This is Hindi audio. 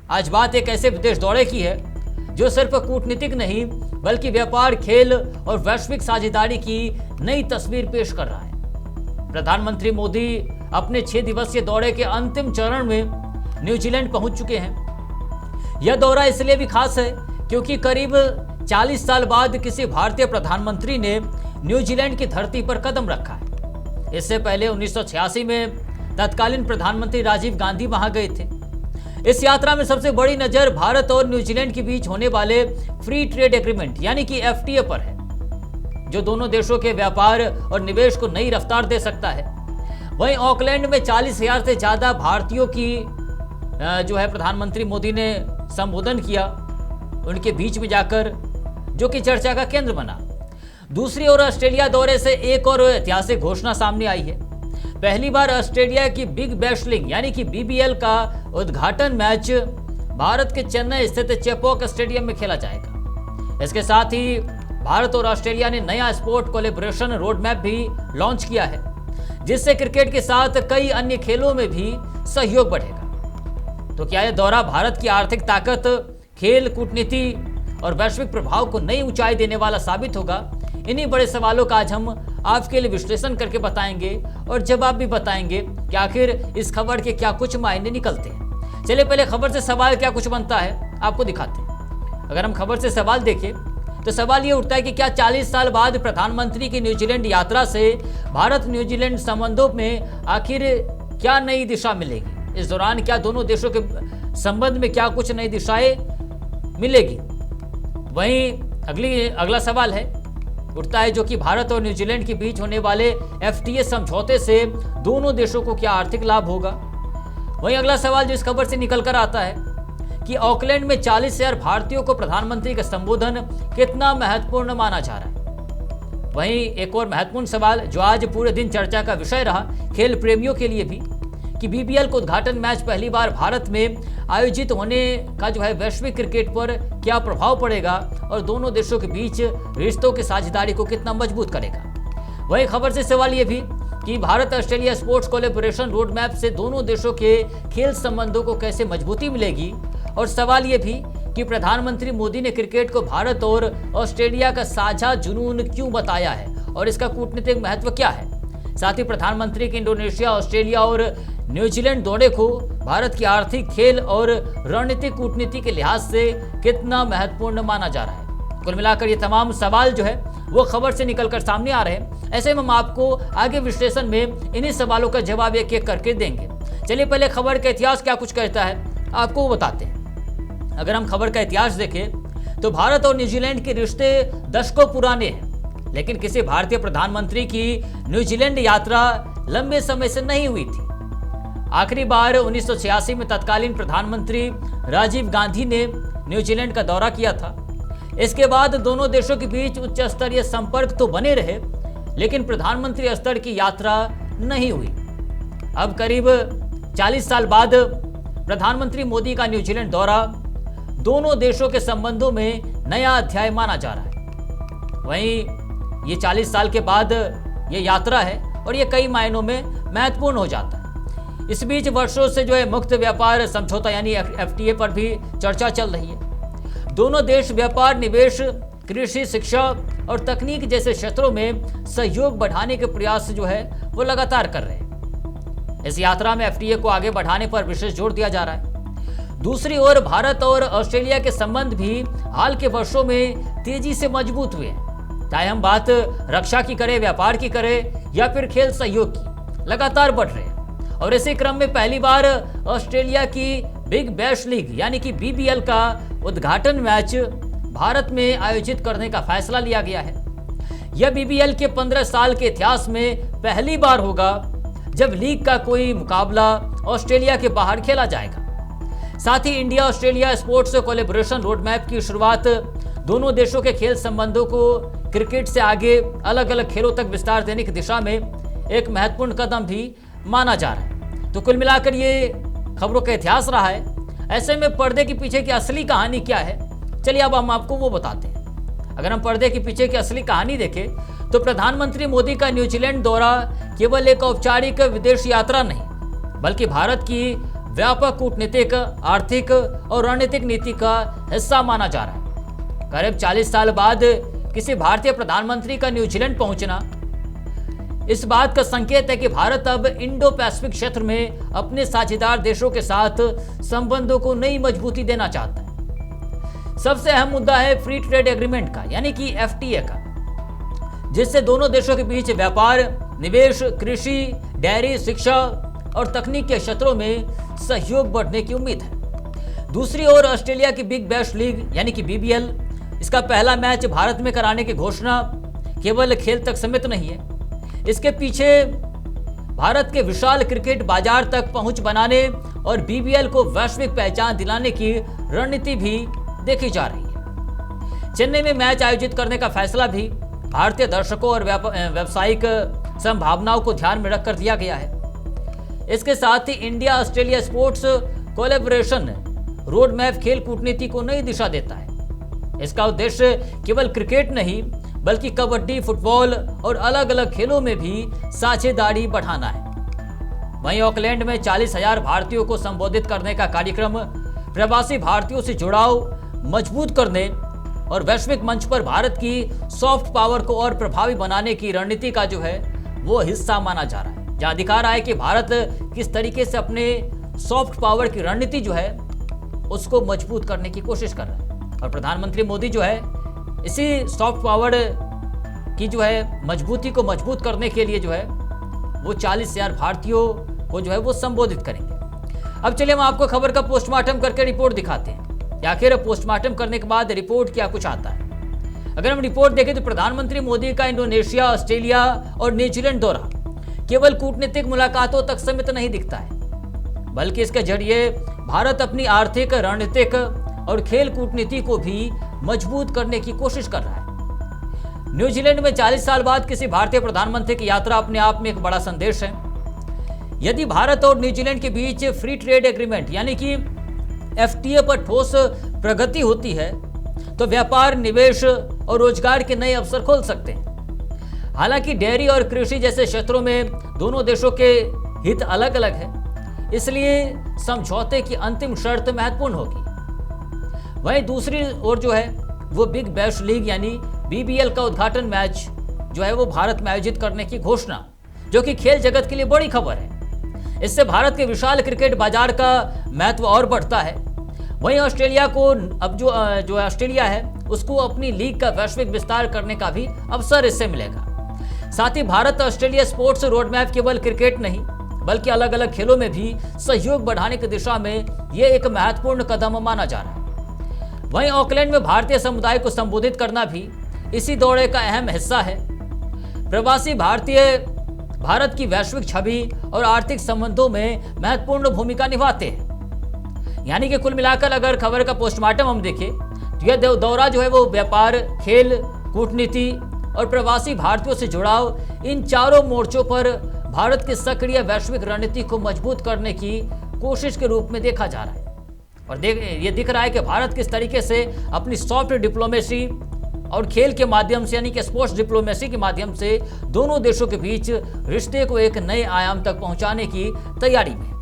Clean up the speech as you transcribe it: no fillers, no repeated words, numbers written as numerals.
आज बात एक ऐसे विदेश दौरे की है जो सिर्फ कूटनीतिक नहीं बल्कि व्यापार, खेल और वैश्विक साझेदारी की नई तस्वीर पेश कर रहा है। प्रधानमंत्री मोदी अपने 6 दिवसीय दौरे के अंतिम चरण में न्यूजीलैंड पहुंच चुके हैं। यह दौरा इसलिए भी खास है क्योंकि करीब 40 साल बाद किसी भारतीय प्रधानमंत्री ने न्यूजीलैंड की धरती पर कदम रखा है। इससे पहले 1986 में तत्कालीन प्रधानमंत्री राजीव गांधी वहां गए थे। इस यात्रा में सबसे बड़ी नजर भारत और न्यूजीलैंड के बीच होने वाले फ्री ट्रेड एग्रीमेंट यानी कि FTA पर है, जो दोनों देशों के व्यापार और निवेश को नई रफ्तार दे सकता है। वहीं ऑकलैंड में 40,000 से ज्यादा भारतीयों की जो है प्रधानमंत्री मोदी ने संबोधन किया, उनके बीच में जाकर, जो कि चर्चा का केंद्र बना। दूसरी ओर ऑस्ट्रेलिया दौरे से एक और ऐतिहासिक घोषणा सामने आई है। पहली बार ऑस्ट्रेलिया की बिग बैश लीग यानी कि BBL का उद्घाटन मैच भारत के चेन्नई स्थित चेपॉक स्टेडियम में खेला जाएगा। इसके साथ ही भारत और ऑस्ट्रेलिया ने नया स्पोर्ट कोलैबोरेशन रोड मैप भी लॉन्च किया है, जिससे क्रिकेट के साथ कई अन्य खेलों में भी सहयोग बढ़ेगा। तो क्या यह दौरा भारत की आर्थिक ताकत, खेल, कूटनीति और वैश्विक प्रभाव को नई ऊंचाई देने वाला साबित होगा? इन्हीं बड़े सवालों का आज हम आपके लिए विश्लेषण करके बताएंगे और जवाब भी बताएंगे कि आखिर इस खबर के क्या कुछ मायने निकलते हैं। चलिए पहले खबर से सवाल क्या कुछ बनता है आपको दिखाते हैं। अगर हम खबर से सवाल देखें तो सवाल ये उठता है कि क्या 40 साल बाद प्रधानमंत्री की न्यूजीलैंड यात्रा से भारत न्यूजीलैंड संबंधों में आखिर क्या नई दिशा मिलेगी? इस दौरान क्या दोनों देशों के संबंध में क्या कुछ नई दिशाएं मिलेगी? वहीं अगला सवाल है उठता है जो कि भारत और न्यूजीलैंड के बीच होने वाले FTA समझौते से दोनों देशों को क्या आर्थिक लाभ होगा? वहीं अगला सवाल जो इस खबर से निकल कर आता है कि ऑकलैंड में 40,000 भारतीयों को प्रधानमंत्री का संबोधन कितना महत्वपूर्ण माना जा रहा है? वहीं एक और महत्वपूर्ण सवाल जो आज पूरे दिन चर्चा का विषय रहा खेल प्रेमियों के लिए भी, कि BBL का उद्घाटन मैच पहली बार भारत में आयोजित होने का जो है वैश्विक क्रिकेट पर क्या प्रभाव पड़ेगा और दोनों देशों के बीच रिश्तों की साझेदारी को कितना मजबूत करेगा। वहीं खबर से सवाल ये भी कि Bharat Australia sports collaboration road map से दोनों देशों के खेल संबंधों को कैसे मजबूती मिलेगी, और सवाल ये भी कि प्रधानमंत्री मोदी ने क्रिकेट को भारत और ऑस्ट्रेलिया का साझा जुनून क्यों बताया है और इसका कूटनीतिक महत्व क्या है। साथ ही प्रधानमंत्री के इंडोनेशिया, ऑस्ट्रेलिया और न्यूजीलैंड दौरे को भारत की आर्थिक, खेल और रणनीतिक कूटनीति के लिहाज से कितना महत्वपूर्ण माना जा रहा है। कुल मिलाकर ये तमाम सवाल जो है वो खबर से निकलकर सामने आ रहे हैं। ऐसे में हम आपको आगे विश्लेषण में इन्हीं सवालों का जवाब एक एक करके देंगे। चलिए पहले खबर का इतिहास क्या कुछ कहता है आपको वो बताते हैं। अगर हम खबर का इतिहास देखें तो भारत और न्यूजीलैंड के रिश्ते दशकों पुराने हैं, लेकिन किसी भारतीय प्रधानमंत्री की न्यूजीलैंड यात्रा लंबे समय से नहीं हुई थी। आखिरी बार 1986 में तत्कालीन प्रधानमंत्री राजीव गांधी ने न्यूजीलैंड का दौरा किया था। इसके बाद दोनों देशों के बीच उच्च स्तरीय संपर्क तो बने रहे, लेकिन प्रधानमंत्री स्तर की यात्रा नहीं हुई। अब करीब 40 साल बाद प्रधानमंत्री मोदी का न्यूजीलैंड दौरा दोनों देशों के संबंधों में नया अध्याय माना जा रहा है। वहीं ये 40 साल के बाद ये यात्रा है और ये कई मायनों में महत्वपूर्ण हो जाता है। इस बीच वर्षों से जो है मुक्त व्यापार समझौता यानी FTA पर भी चर्चा चल रही है। दोनों देश व्यापार, निवेश, कृषि, शिक्षा और तकनीक जैसे क्षेत्रों में सहयोग बढ़ाने के प्रयास जो है वो लगातार कर रहे हैं। इस यात्रा में FTA को आगे बढ़ाने पर विशेष जोर दिया जा रहा है। दूसरी ओर भारत और ऑस्ट्रेलिया के संबंध भी हाल के वर्षों में तेजी से मजबूत हुए हैं। चाहे हम बात रक्षा की करें, व्यापार की करें या फिर खेल सहयोग की, लगातार बढ़ रहे हैं। और इसी क्रम में पहली बार ऑस्ट्रेलिया की बिग बैश लीग यानी कि BBL का उद्घाटन मैच भारत में आयोजित करने का फैसला लिया गया है। यह BBL के 15 साल के इतिहास में पहली बार होगा जब लीग का कोई मुकाबला ऑस्ट्रेलिया के बाहर खेला जाएगा। साथ ही India Australia sports collaboration road map की शुरुआत दोनों देशों के खेल संबंधों को क्रिकेट से आगे अलग अलग खेलों तक विस्तार देने की दिशा में एक महत्वपूर्ण कदम भी माना जा रहा है। तो कुल मिलाकर ये खबरों का इतिहास रहा है। ऐसे में पर्दे के पीछे की असली कहानी क्या है, चलिए अब हम आपको वो बताते हैं। अगर हम पर्दे के पीछे की असली कहानी देखें तो प्रधानमंत्री मोदी का न्यूजीलैंड दौरा केवल एक औपचारिक विदेश यात्रा नहीं, बल्कि भारत की व्यापक कूटनीतिक, आर्थिक और रणनीतिक नीति का हिस्सा माना जा रहा है। करीब 40 साल बाद किसी भारतीय प्रधानमंत्री का न्यूजीलैंड पहुंचना इस बात का संकेत है कि भारत अब इंडो पैसिफिक क्षेत्र में अपने साझेदार देशों के साथ संबंधों को नई मजबूती देना चाहता है। सबसे अहम मुद्दा है फ्री ट्रेड एग्रीमेंट का, यानी कि एफटीए का, जिससे दोनों देशों के बीच व्यापार, निवेश, कृषि, डेयरी, शिक्षा और तकनीक के क्षेत्रों में सहयोग बढ़ने की उम्मीद है। दूसरी ओर ऑस्ट्रेलिया की बिग बैश लीग यानी कि बीबीएल, इसका पहला मैच भारत में कराने की घोषणा केवल खेल तक सीमित नहीं है। इसके पीछे भारत के विशाल क्रिकेट बाजार तक पहुंच बनाने और बीबीएल को वैश्विक पहचान दिलाने की रणनीति भी देखी जा रही है। चेन्नई में मैच आयोजित करने का फैसला भी भारतीय दर्शकों और व्यावसायिक संभावनाओं को ध्यान में रखकर दिया गया है। इसके साथ ही India Australia sports collaboration road map खेल कूटनीति को नई दिशा देता है। इसका उद्देश्य केवल क्रिकेट नहीं बल्कि कबड्डी, फुटबॉल और अलग अलग खेलों में भी साझेदारी बढ़ाना है। वहीं ऑकलैंड में 40,000 भारतीयों को संबोधित करने का कार्यक्रम प्रवासी भारतीयों से जुड़ाव मजबूत करने और वैश्विक मंच पर भारत की सॉफ्ट पावर को और प्रभावी बनाने की रणनीति का जो है वो हिस्सा माना जा रहा है। जहां दिखा रहा है कि भारत किस तरीके से अपने सॉफ्ट पावर की रणनीति जो है उसको मजबूत करने की कोशिश कर रहा है। और प्रधानमंत्री मोदी जो है इसी सॉफ्ट पावर की जो है मजबूती को मजबूत करने के लिए जो है वो 40,000 भारतीयों को जो है वो संबोधित करेंगे। अब चलिए हम आपको खबर का पोस्टमार्टम करके रिपोर्ट दिखाते हैं कि आखिर पोस्टमार्टम करने के बाद रिपोर्ट क्या कुछ आता है। अगर हम रिपोर्ट देखें तो प्रधानमंत्री मोदी का इंडोनेशिया, ऑस्ट्रेलिया और न्यूजीलैंड दौरा केवल कूटनीतिक मुलाकातों तक सीमित नहीं दिखता है, बल्कि इसके जरिए भारत अपनी आर्थिक, रणनीतिक और खेल कूटनीति को भी मजबूत करने की कोशिश कर रहा है। न्यूजीलैंड में 40 साल बाद किसी भारतीय प्रधानमंत्री की यात्रा अपने आप में एक बड़ा संदेश है। यदि भारत और न्यूजीलैंड के बीच फ्री ट्रेड एग्रीमेंट यानी कि एफटीए पर ठोस प्रगति होती है तो व्यापार, निवेश और रोजगार के नए अवसर खोल सकते हैं। हालांकि डेयरी और कृषि जैसे क्षेत्रों में दोनों देशों के हित अलग अलग है, इसलिए समझौते की अंतिम शर्त महत्वपूर्ण होगी। वहीं दूसरी ओर जो है वो बिग बैश लीग यानी बीबीएल का उद्घाटन मैच जो है वो भारत में आयोजित करने की घोषणा, जो कि खेल जगत के लिए बड़ी खबर है। इससे भारत के विशाल क्रिकेट बाजार का महत्व और बढ़ता है। वहीं ऑस्ट्रेलिया को अब जो ऑस्ट्रेलिया है उसको अपनी लीग का वैश्विक विस्तार करने का भी अवसर इससे मिलेगा। साथ ही Bharat Australia sports road map केवल क्रिकेट नहीं बल्कि अलग अलग खेलों में भी सहयोग बढ़ाने की दिशा में यह एक महत्वपूर्ण कदम माना जा रहा है। वहीं ऑकलैंड में भारतीय समुदाय को संबोधित करना भी इसी दौरे का अहम हिस्सा है। प्रवासी भारतीय भारत की वैश्विक छवि और आर्थिक संबंधों में महत्वपूर्ण भूमिका निभाते हैं। यानी कि कुल मिलाकर अगर खबर का पोस्टमार्टम हम देखें तो यह दौरा जो है वो व्यापार, खेल, कूटनीति और प्रवासी भारतीयों से जुड़ाव, इन चारों मोर्चों पर भारत की सक्रिय वैश्विक रणनीति को मजबूत करने की कोशिश के रूप में देखा जा रहा है। और ये दिख रहा है कि भारत किस तरीके से अपनी सॉफ्ट डिप्लोमेसी और खेल के माध्यम से यानी कि स्पोर्ट्स डिप्लोमेसी के माध्यम से दोनों देशों के बीच रिश्ते को एक नए आयाम तक पहुंचाने की तैयारी में।